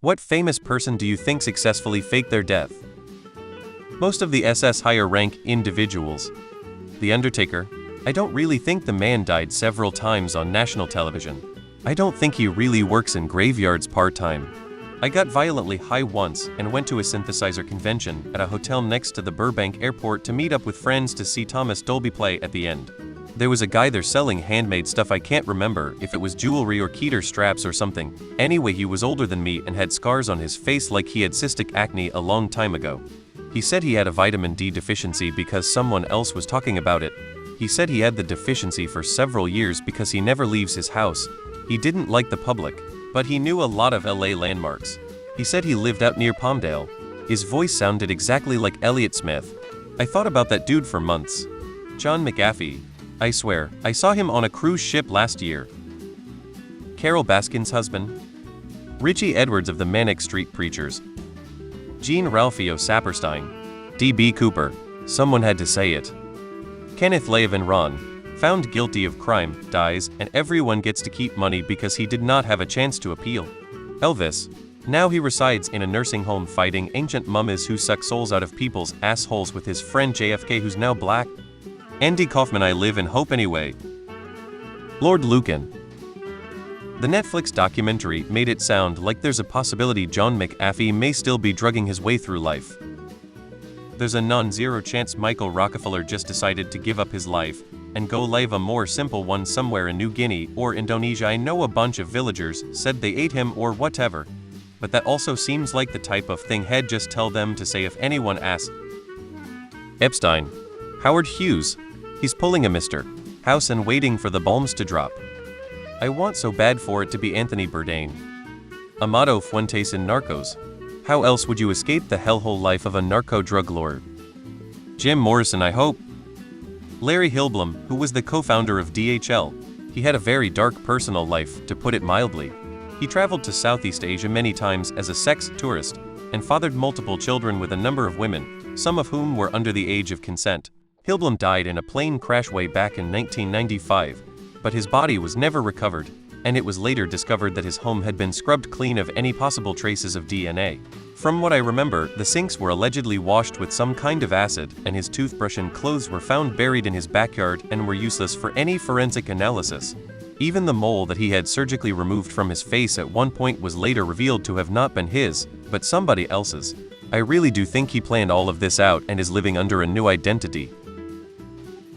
What famous person do you think successfully faked their death? Most of the SS higher rank individuals. The Undertaker. I don't really think the man died several times on national television. I don't think he really works in graveyards part-time. I got violently high once and went to a synthesizer convention at a hotel next to the Burbank airport to meet up with friends to see Thomas Dolby play at the end. There was a guy there selling handmade stuff. I can't remember if it was jewelry or Keter straps or something. Anyway, he was older than me and had scars on his face like he had cystic acne a long time ago. He said he had a vitamin D deficiency because someone else was talking about it. He said he had the deficiency for several years because he never leaves his house. He didn't like the public, but he knew a lot of LA landmarks. He said he lived out near Palmdale. His voice sounded exactly like Elliott Smith. I thought about that dude for months. John McAfee. I swear, I saw him on a cruise ship last year. Carol Baskin's husband. Richie Edwards of the Manic Street Preachers. Jean Ralphio Saperstein. D.B. Cooper. Someone had to say it. Kenneth Levin Ron. Found guilty of crime, dies, and everyone gets to keep money because he did not have a chance to appeal. Elvis. Now he resides in a nursing home fighting ancient mummies who suck souls out of people's assholes with his friend JFK, who's now black. Andy Kaufman. I live in hope anyway. Lord Lucan. The Netflix documentary made it sound like there's a possibility John McAfee may still be drugging his way through life. There's a non-zero chance Michael Rockefeller just decided to give up his life and go live a more simple one somewhere in New Guinea or Indonesia. I know a bunch of villagers said they ate him or whatever, but that also seems like the type of thing he'd just tell them to say if anyone asked. Epstein. Howard Hughes. He's pulling a Mr. House and waiting for the bombs to drop. I want so bad for it to be Anthony Bourdain. Amado Fuentes in Narcos. How else would you escape the hellhole life of a narco drug lord? Jim Morrison. I hope. Larry Hillblom, who was the co-founder of DHL. He had a very dark personal life, to put it mildly. He traveled to Southeast Asia many times as a sex tourist and fathered multiple children with a number of women, some of whom were under the age of consent. Hillblom died in a plane crash way back in 1995, but his body was never recovered, and it was later discovered that his home had been scrubbed clean of any possible traces of DNA. From what I remember, the sinks were allegedly washed with some kind of acid, and his toothbrush and clothes were found buried in his backyard and were useless for any forensic analysis. Even the mole that he had surgically removed from his face at one point was later revealed to have not been his, but somebody else's. I really do think he planned all of this out and is living under a new identity.